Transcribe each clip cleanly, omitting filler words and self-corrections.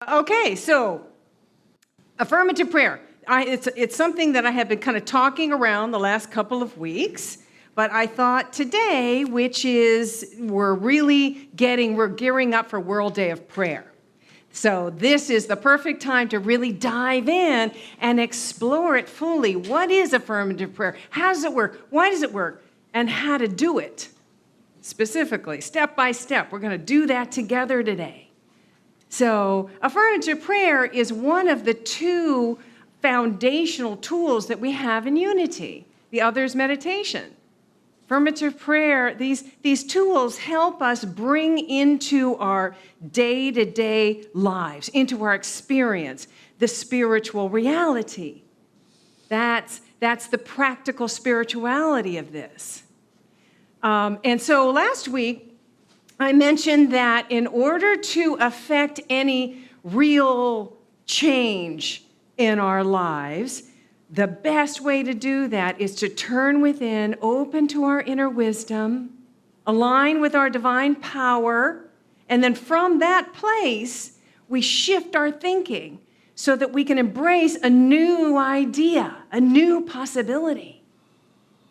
Okay, so affirmative prayer. It's something that I have been kind of talking around the last couple of weeks, but I thought today, we're gearing up for World Day of Prayer. So this is the perfect time to really dive in and explore it fully. What is affirmative prayer? How does it work? Why does it work? And how to do it specifically, step by step. We're going to do that together today. So affirmative prayer is one of the two foundational tools that we have in Unity. The other is meditation. Affirmative prayer, these tools help us bring into our day-to-day lives, into our experience, the spiritual reality. That's the practical spirituality of this. And so last week, I mentioned that in order to affect any real change in our lives, the best way to do that is to turn within, open to our inner wisdom, align with our divine power, and then from that place, we shift our thinking so that we can embrace a new idea, a new possibility.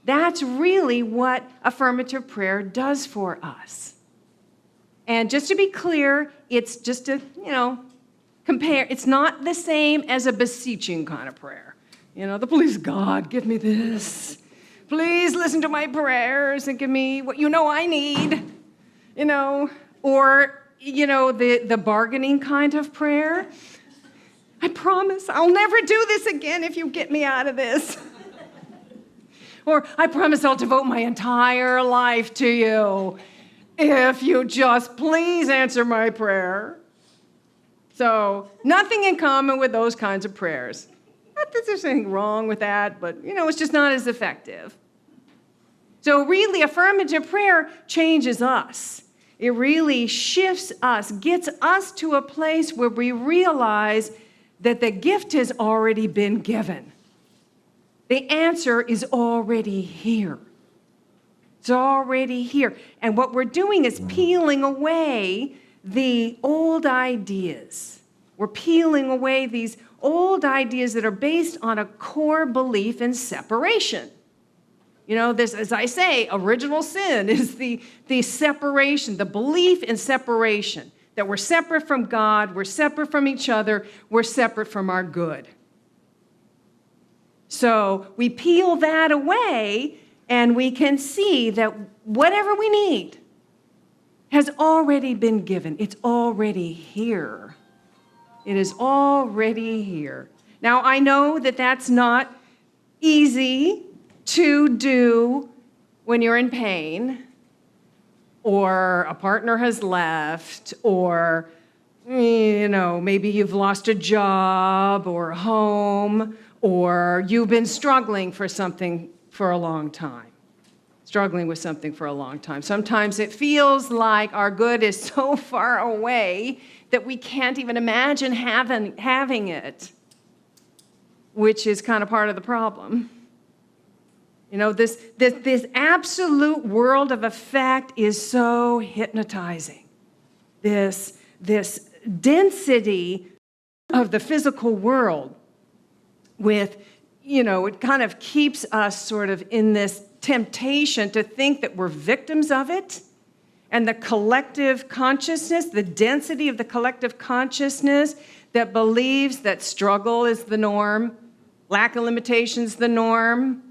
That's really what affirmative prayer does for us. And just to be clear, it's just compare. It's not the same as a beseeching kind of prayer. The please God, give me this. Please listen to my prayers and give me what I need. Or the bargaining kind of prayer. I promise I'll never do this again if you get me out of this. Or I promise I'll devote my entire life to you if you just please answer my prayer. So nothing in common with those kinds of prayers. Not that there's anything wrong with that, but it's just not as effective. So really, affirmative prayer changes us. It really shifts us, gets us to a place where we realize that the gift has already been given. The answer is already here. It's already here. And what we're doing is peeling away the old ideas. We're peeling away these old ideas that are based on a core belief in separation. This, as I say, original sin is the separation, the belief in separation, that we're separate from God, we're separate from each other, we're separate from our good. So we peel that away, and we can see that whatever we need has already been given. It's already here. It is already here. Now, I know that that's not easy to do when you're in pain, or a partner has left, or, maybe you've lost a job or a home, or you've been struggling with something for a long time. Sometimes it feels like our good is so far away that we can't even imagine having it, which is kind of part of the problem. This absolute world of effect is so hypnotizing. This density of the physical world with, it kind of keeps us sort of in this temptation to think that we're victims of it. And the collective consciousness, the density of the collective consciousness that believes that struggle is the norm, lack of limitations the norm,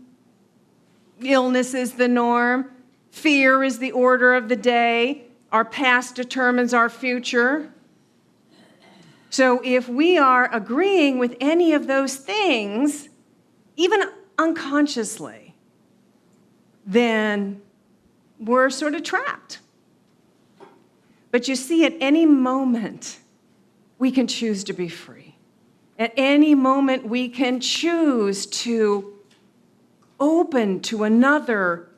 illness is the norm, fear is the order of the day, our past determines our future. So if we are agreeing with any of those things, even unconsciously, then we're sort of trapped. But you see, at any moment, we can choose to be free. At any moment, we can choose to open to another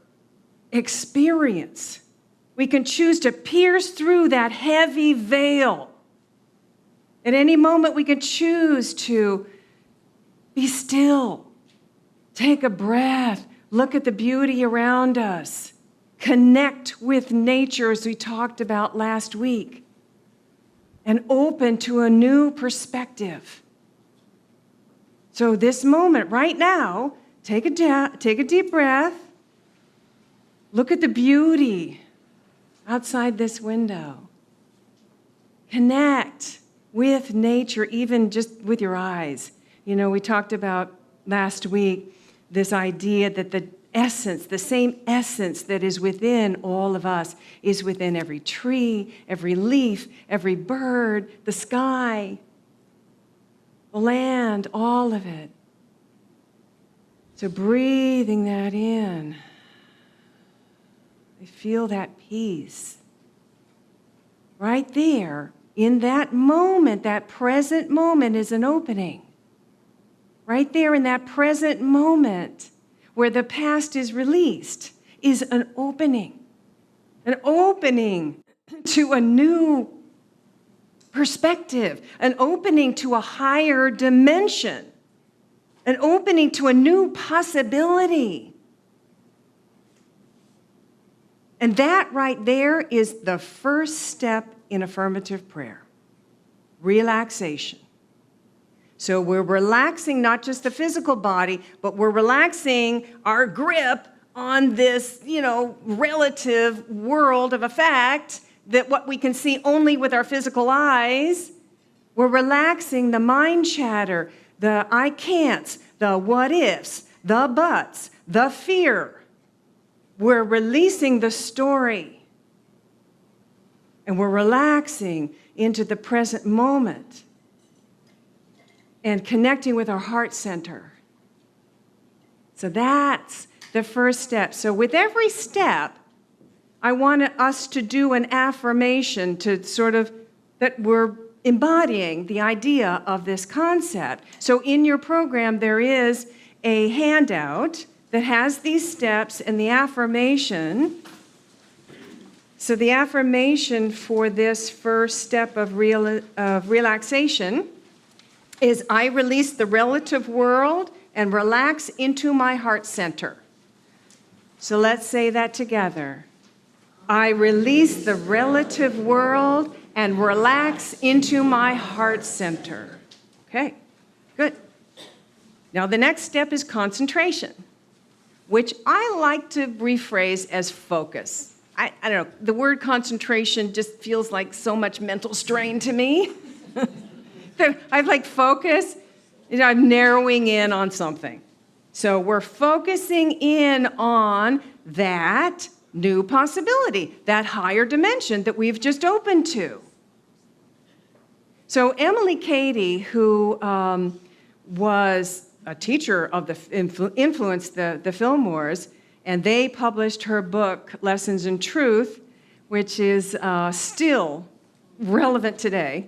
experience. We can choose to pierce through that heavy veil. At any moment, we can choose to be still, take a breath, look at the beauty around us, connect with nature as we talked about last week. and open to a new perspective. So this moment right now, take a deep breath. Look at the beauty outside this window. Connect with nature, even just with your eyes. You know, we talked about last week this idea that the essence, the same essence that is within all of us, is within every tree, every leaf, every bird, the sky, the land, all of it. So breathing that in, I feel that peace. Right there, in that moment, that present moment is an opening. Right there in that present moment where the past is released is an opening to a new perspective, an opening to a higher dimension, an opening to a new possibility. And that right there is the first step in affirmative prayer, relaxation. So we're relaxing not just the physical body, but we're relaxing our grip on this, relative world of effect that what we can see only with our physical eyes. We're relaxing the mind chatter, the I can'ts, the what ifs, the buts, the fear. We're releasing the story. And we're relaxing into the present moment and connecting with our heart center. So that's the first step. So with every step, I want us to do an affirmation to sort of that we're embodying the idea of this concept. So in your program, there is a handout that has these steps and the affirmation. So the affirmation for this first step of relaxation is I release the relative world and relax into my heart center. So let's say that together. I release the relative world and relax into my heart center. Okay, good. Now the next step is concentration, which I like to rephrase as focus. I don't know, the word concentration just feels like so much mental strain to me. I like focus, I'm narrowing in on something. So we're focusing in on that new possibility, that higher dimension that we've just opened to. So Emily Cady, who was a teacher of influenced the Fillmores, and they published her book, Lessons in Truth, which is still relevant today.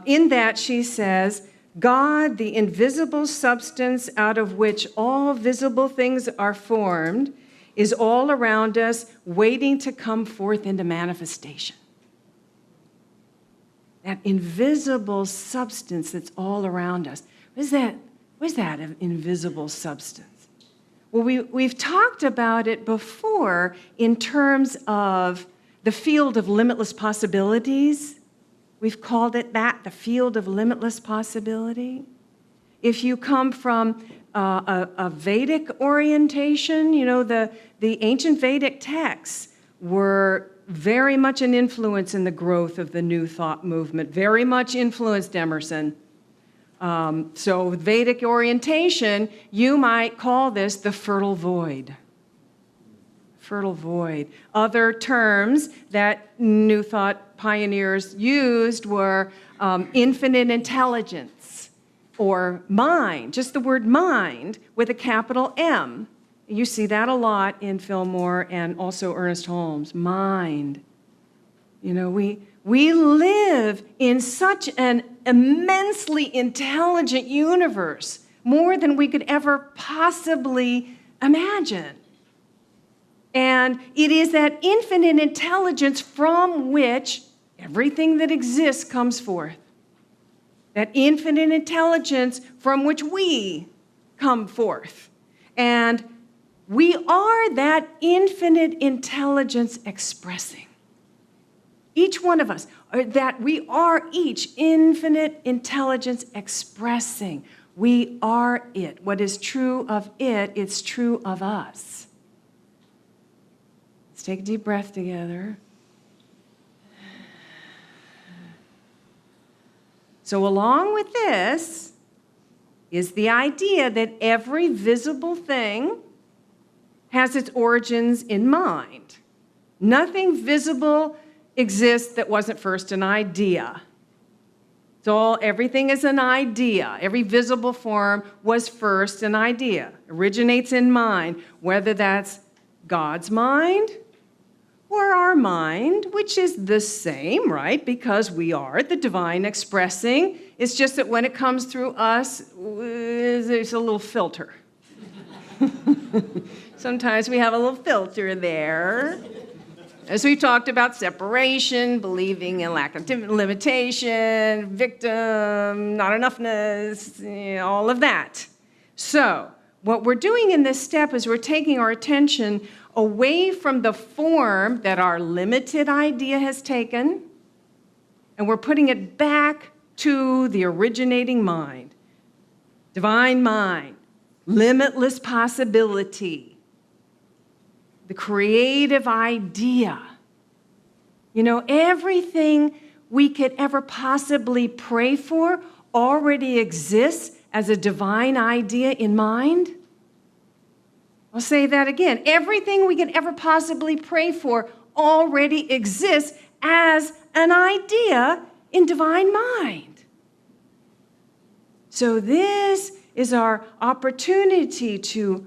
In that she says, God, the invisible substance out of which all visible things are formed, is all around us, waiting to come forth into manifestation. That invisible substance that's all around us. What is that an invisible substance? Well, we've talked about it before in terms of the field of limitless possibilities. We've called it that, the field of limitless possibility. If you come from a Vedic orientation, the ancient Vedic texts were very much an influence in the growth of the New Thought movement, very much influenced Emerson. So Vedic orientation, you might call this the fertile void. Fertile void. Other terms that New Thought pioneers used were infinite intelligence or mind, just the word mind with a capital M. You see that a lot in Fillmore and also Ernest Holmes, mind. We live in such an immensely intelligent universe, more than we could ever possibly imagine. And it is that infinite intelligence from which everything that exists comes forth. That infinite intelligence from which we come forth. And we are that infinite intelligence expressing. each one of us, that we are each infinite intelligence expressing. We are it. What is true of it, it's true of us. Let's take a deep breath together. So along with this is the idea that every visible thing has its origins in mind. Nothing visible exists that wasn't first an idea. So everything is an idea. Every visible form was first an idea, originates in mind, whether that's God's mind or our mind, which is the same, right? Because we are the divine expressing. It's just that when it comes through us, there's a little filter. Sometimes we have a little filter there. As we talked about separation, believing in lack of limitation, victim, not enoughness, all of that. So what we're doing in this step is we're taking our attention away from the form that our limited idea has taken, and we're putting it back to the originating mind, divine mind, limitless possibility, the creative idea. You know, everything we could ever possibly pray for already exists as a divine idea in mind. I'll say that again. Everything we could ever possibly pray for already exists as an idea in divine mind. So this is our opportunity to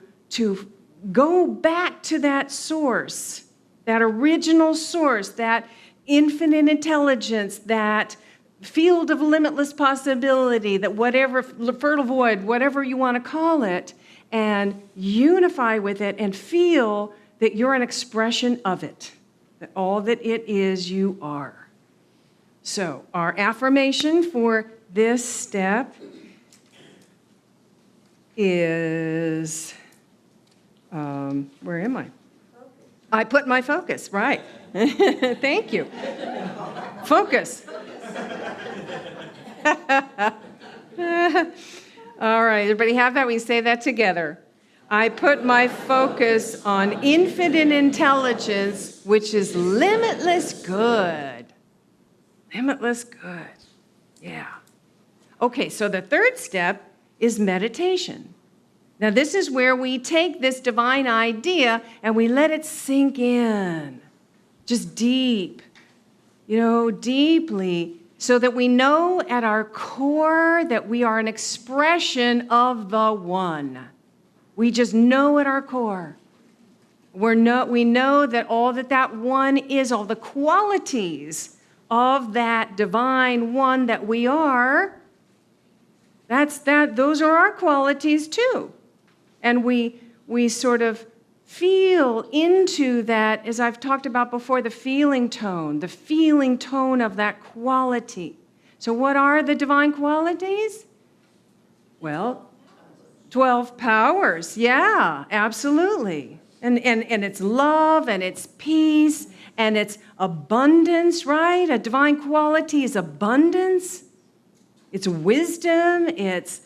go back to that source, that original source, that infinite intelligence, that field of limitless possibility, that whatever, fertile void, whatever you want to call it, and unify with it and feel that you're an expression of it, that all that it is, you are. So our affirmation for this step is, where am I? I put my focus, right. Thank you. Focus. All right, everybody have that? We can say that together. I put my focus on infinite intelligence, which is limitless good. Limitless good. Yeah. Okay, so the third step is meditation. Now, this is where we take this divine idea and we let it sink in, just deep, deeply, so that we know at our core that we are an expression of the One. We just know at our core. We know that all that One is, all the qualities of that divine One that we are, those are our qualities too. And we sort of feel into that, as I've talked about before, the feeling tone of that quality. So what are the divine qualities? Well, 12 powers. Yeah, absolutely. And it's love, and it's peace, and it's abundance, right? A divine quality is abundance. It's wisdom. It's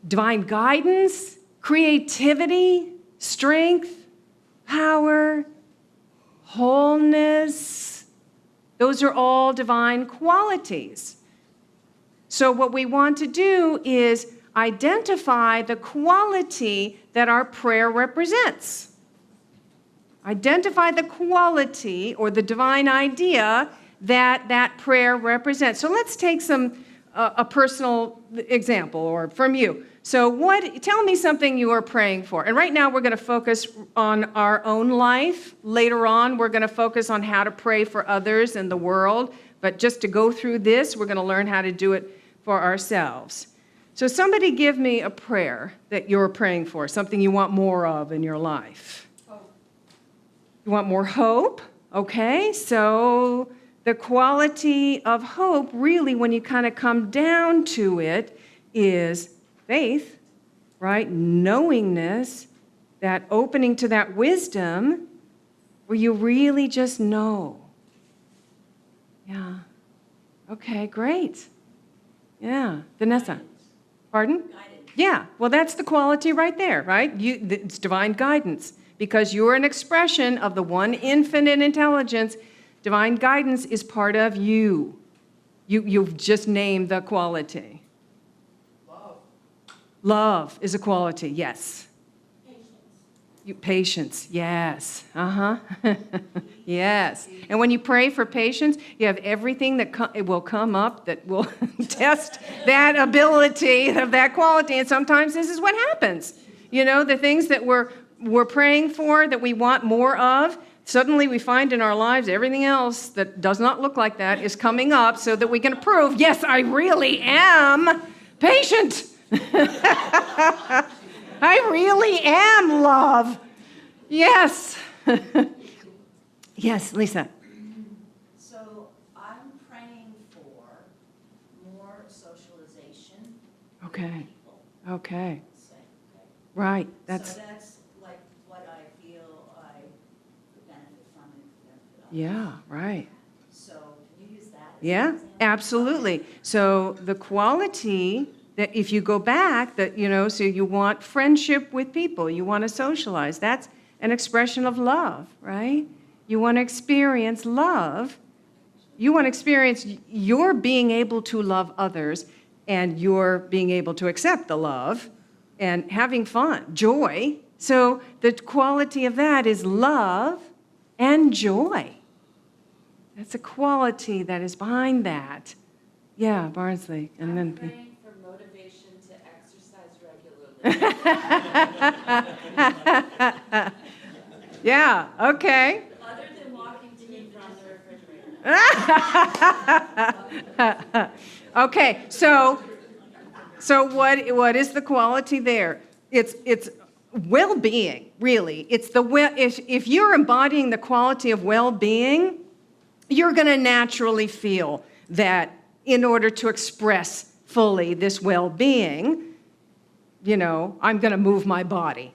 divine guidance, creativity, strength, power, wholeness. Those are all divine qualities. So what we want to do is identify the quality that our prayer represents. Identify the quality or the divine idea that prayer represents. So let's take a personal example, or from you. So tell me something you are praying for. And right now we're going to focus on our own life. Later on, we're going to focus on how to pray for others in the world. But just to go through this, we're going to learn how to do it for ourselves. So somebody give me a prayer that you're praying for, something you want more of in your life. Hope. You want more hope? Okay, so the quality of hope, really, when you kind of come down to it, is faith, right? Knowingness, that opening to that wisdom where you really just know. Yeah. Okay, great. Yeah. Vanessa. Pardon? Guidance. Yeah. Well, that's the quality right there, right? It's divine guidance because you're an expression of the one infinite intelligence. Divine guidance is part of you. You've just named the quality. Love. Love is a quality, yes. Patience, yes. Yes. And when you pray for patience, you have everything that it will come up that will test that ability of that quality. And sometimes this is what happens. You know, the things that we're praying for, that we want more of, suddenly we find in our lives everything else that does not look like that is coming up so that we can prove, yes, I really am patient. I really am love. Yes. Yes, Lisa. So I'm praying for more socialization. Okay. With people, Okay. let's say, okay? Right. So that's like what I feel I could benefit from and benefit others. Yeah, right. So can you use that as Yeah, an example? absolutely. So the quality that if you go back, that, you know, so you want friendship with people, you want to socialize, that's an expression of love, right? You want to experience love. You want to experience your being able to love others and your being able to accept the love and having fun, joy. So the quality of that is love and joy. That's a quality that is behind that. Yeah, Barnsley. And I'm then praying for motivation to exercise regularly. yeah, okay. Other than walking to and from the refrigerator. Okay, so what is the quality there? It's well-being, really. It's the if you're embodying the quality of well-being, you're going to naturally feel that in order to express fully this well-being, you know, I'm going to move my body.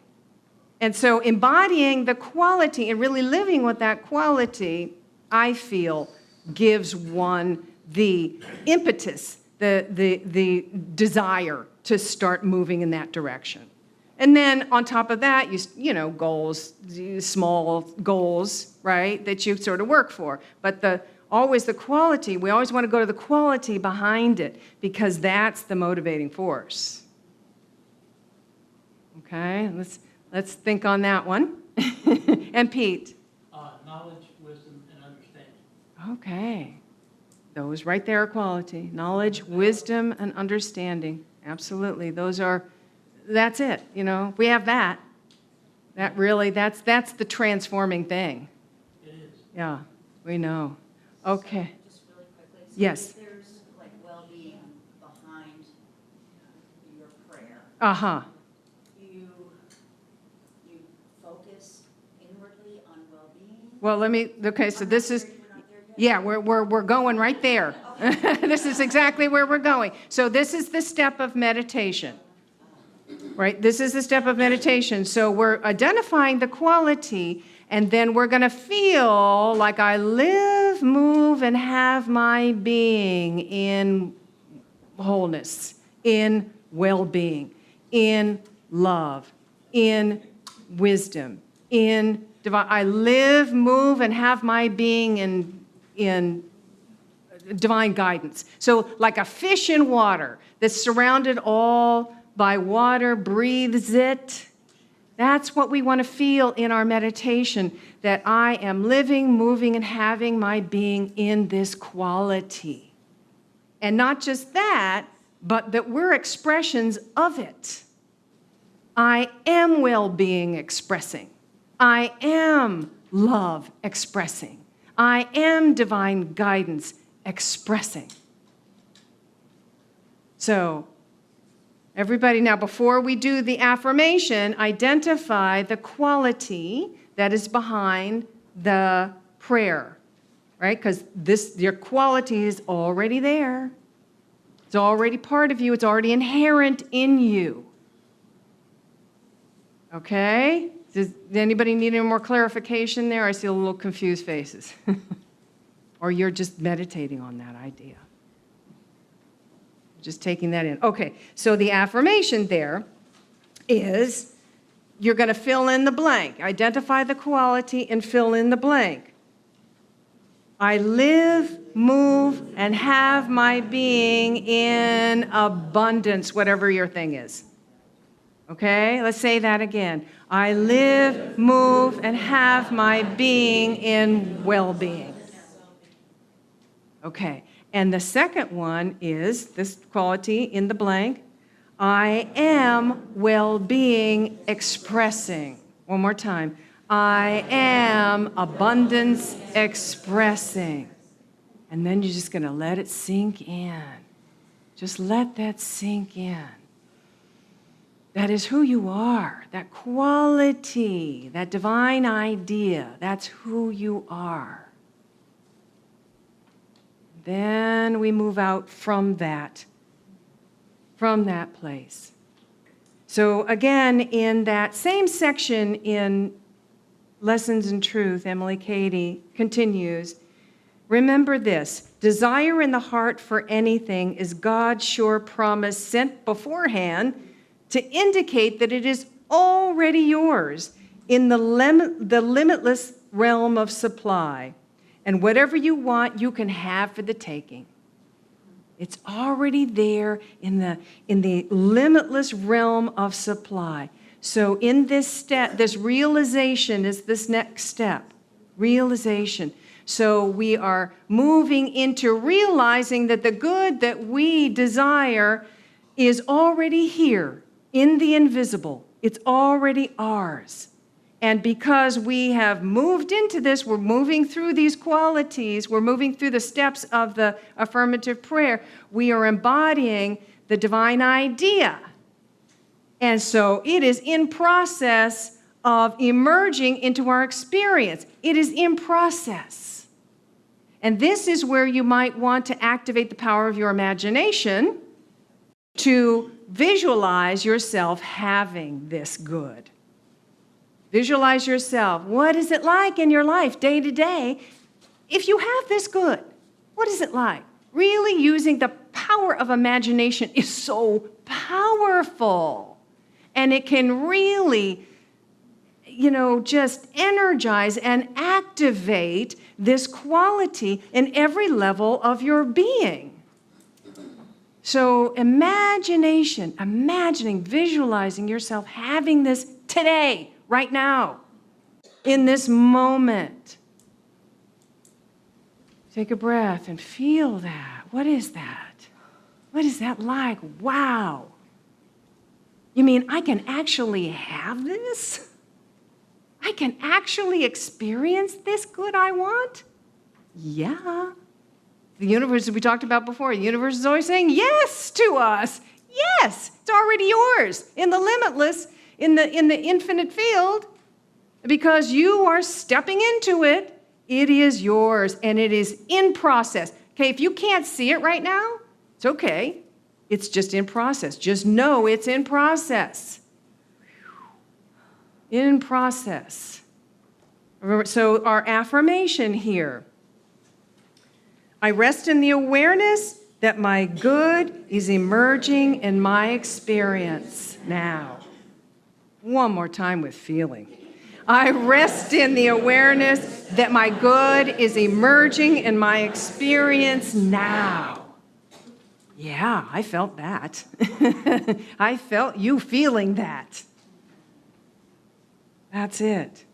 And so embodying the quality and really living with that quality, I feel, gives one the impetus, the desire to start moving in that direction. And then on top of that, you know, goals, small goals, right, that you sort of work for. But always the quality, we always want to go to the quality behind it because that's the motivating force. Okay, let's think on that one. And Pete. Knowledge, wisdom, and understanding. Okay. Those right there are quality. Knowledge, wisdom, and understanding. Absolutely. That's it, you know. We have that. That's the transforming thing. It is. Yeah, we know. Okay. So, just really quickly. So Yes. if there's like well-being behind your prayer, Uh-huh. you focus inwardly on well-being? Well, okay, so this is, We're not there yet? yeah, we're going right there. This is exactly where we're going. So this is the step of meditation. Right? This is the step of meditation. So we're identifying the quality, and then we're going to feel like I live, move, and have my being in wholeness, in well-being, in love, in wisdom, in divine. I live, move, and have my being in divine guidance. So like a fish in water that's surrounded all by water, breathes it. That's what we want to feel in our meditation, that I am living, moving, and having my being in this quality. And not just that, but that we're expressions of it. I am well-being expressing. I am love expressing. I am divine guidance expressing. So, everybody, now before we do the affirmation, identify the quality that is behind the prayer, right? Because your quality is already there. It's already part of you. It's already inherent in you. Okay? Does anybody need any more clarification there? I see a little confused faces. Or you're just meditating on that idea. Just taking that in. Okay, so the affirmation there is you're going to fill in the blank. Identify the quality and fill in the blank. I live, move, and have my being in abundance, whatever your thing is. Okay, let's say that again. I live, move, and have my being in well-being. Okay, and the second one is this quality in the blank. I am well-being expressing. One more time. I am abundance expressing. And then you're just going to let it sink in. Just let that sink in. That is who you are. That quality, that divine idea, that's who you are. Then we move out from that place. So again, in that same section in Lessons in Truth, Emily Cady continues, remember this, desire in the heart for anything is God's sure promise sent beforehand to indicate that it is already yours in the limitless realm of supply. And whatever you want, you can have for the taking. It's already there in the limitless realm of supply. So in this step, this realization is this next step, realization. So we are moving into realizing that the good that we desire is already here in the invisible. It's already ours. And because we have moved into this, we're moving through these qualities, we're moving through the steps of the affirmative prayer, we are embodying the divine idea. And so it is in process of emerging into our experience. It is in process. And this is where you might want to activate the power of your imagination to visualize yourself having this good. Visualize yourself. What is it like in your life day to day if you have this good? What is it like? Really using the power of imagination is so powerful. And it can really, just energize and activate this quality in every level of your being. So imagining, visualizing yourself having this today, right now, in this moment. Take a breath and feel that. What is that? What is that like? Wow. You mean I can actually have this? I can actually experience this good I want? Yeah. The universe, as we talked about before, the universe is always saying yes to us. Yes, it's already yours in the limitless, in the infinite field, because you are stepping into it. It is yours, and it is in process. Okay, if you can't see it right now, it's okay. It's just in process. Just know it's in process. In process. So our affirmation here. I rest in the awareness that my good is emerging in my experience now. One more time with feeling. I rest in the awareness that my good is emerging in my experience now. Yeah, I felt that. I felt you feeling that. That's it.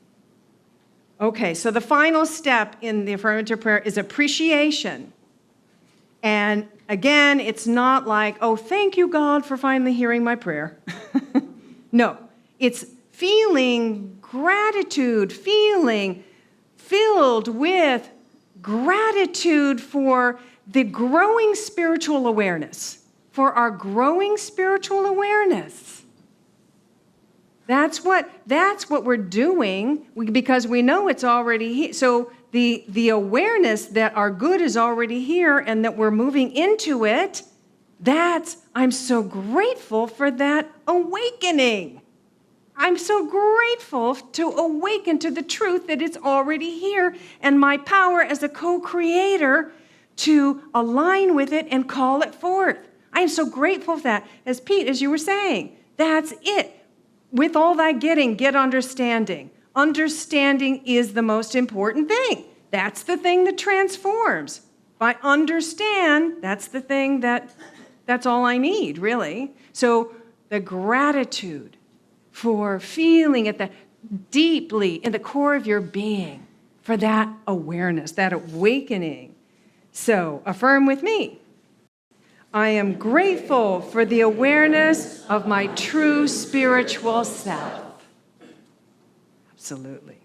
Okay, so the final step in the affirmative prayer is appreciation. And again, it's not like, oh, thank you, God, for finally hearing my prayer. No, it's feeling gratitude, feeling filled with gratitude for the growing spiritual awareness, for our growing spiritual awareness. That's what we're doing because we know it's already here. So the awareness that our good is already here and that we're moving into it, I'm so grateful for that awakening. I'm so grateful to awaken to the truth that it's already here, and my power as a co-creator to align with it and call it forth. I am so grateful for that. As Pete, as you were saying, that's it. With all thy getting, get understanding. Understanding is the most important thing. That's the thing that transforms. If I understand, that's the thing that's all I need, really. So the gratitude for feeling at the deeply in the core of your being for that awareness, that awakening. So affirm with me. I am grateful for the awareness of my true spiritual self. Absolutely.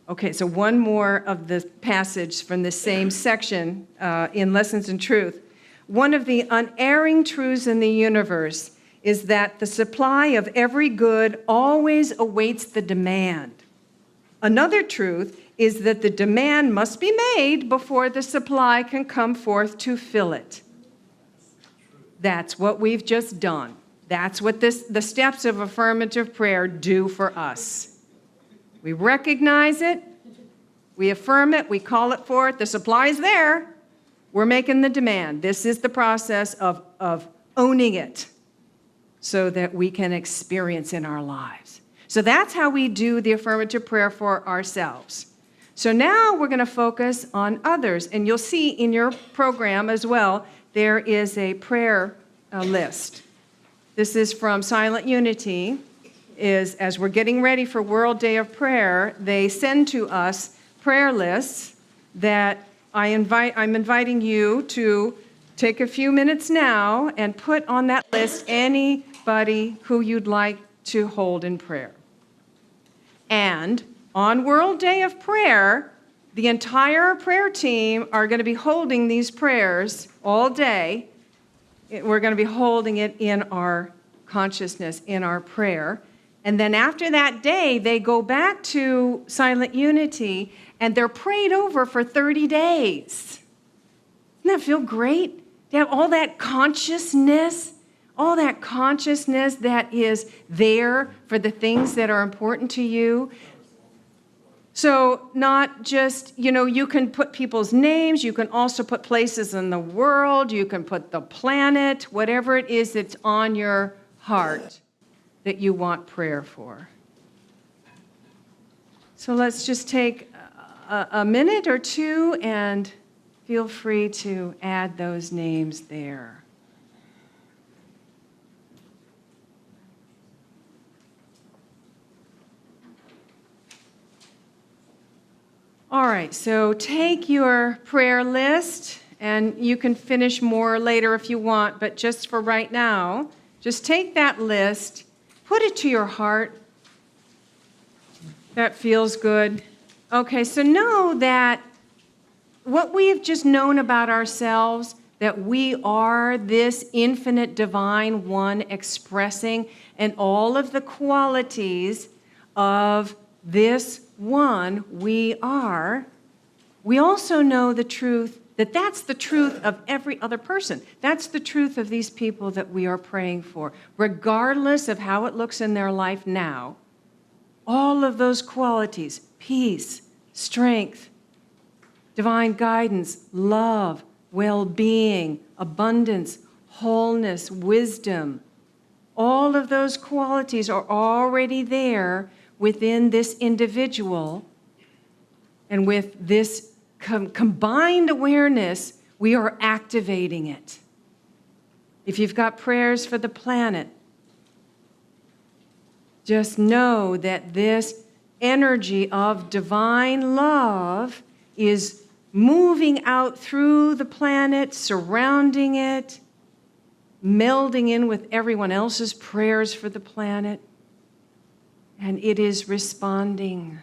Okay, so one more of the passage from the same section in Lessons in Truth. One of the unerring truths in the universe is that the supply of every good always awaits the demand. Another truth is that the demand must be made before the supply can come forth to fill it. That's what we've just done. That's what the steps of affirmative prayer do for us. We recognize it, we affirm it, we call it forth, the supply is there, we're making the demand. This is the process of owning it so that we can experience in our lives. So that's how we do the affirmative prayer for ourselves. So now we're going to focus on others, and you'll see in your program as well, there is a prayer list. This is from Silent Unity. As we're getting ready for World Day of Prayer, they send to us prayer lists that I'm inviting you to take a few minutes now and put on that list anybody who you'd like to hold in prayer. And on World Day of Prayer, the entire prayer team are going to be holding these prayers all day. We're going to be holding it in our consciousness, in our prayer. And then after that day, they go back to Silent Unity, and they're prayed over for 30 days. Doesn't that feel great? To have all that consciousness that is there for the things that are important to you. So not just, you can put people's names, you can also put places in the world, you can put the planet, whatever it is that's on your heart that you want prayer for. So let's just take a minute or two and feel free to add those names there. All right, so take your prayer list, and you can finish more later if you want, but just for right now, just take that list, put it to your heart. That feels good. Okay, so know that what we have just known about ourselves, that we are this infinite divine one expressing and all of the qualities of this one we are, we also know the truth that that's the truth of every other person. That's the truth of these people that we are praying for. Regardless of how it looks in their life now, all of those qualities, peace, strength, divine guidance, love, well-being, abundance, wholeness, wisdom, all of those qualities are already there within this individual, and with this combined awareness, we are activating it. If you've got prayers for the planet, just know that this energy of divine love is moving out through the planet, surrounding it, melding in with everyone else's prayers for the planet. And it is responding.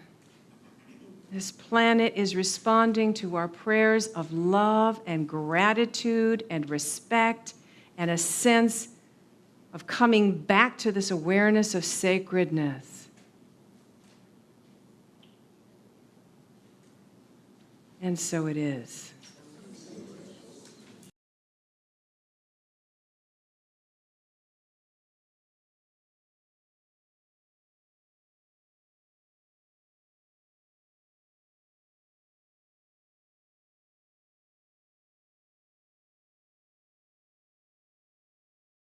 This planet is responding to our prayers of love and gratitude and respect and a sense of coming back to this awareness of sacredness. And so it is.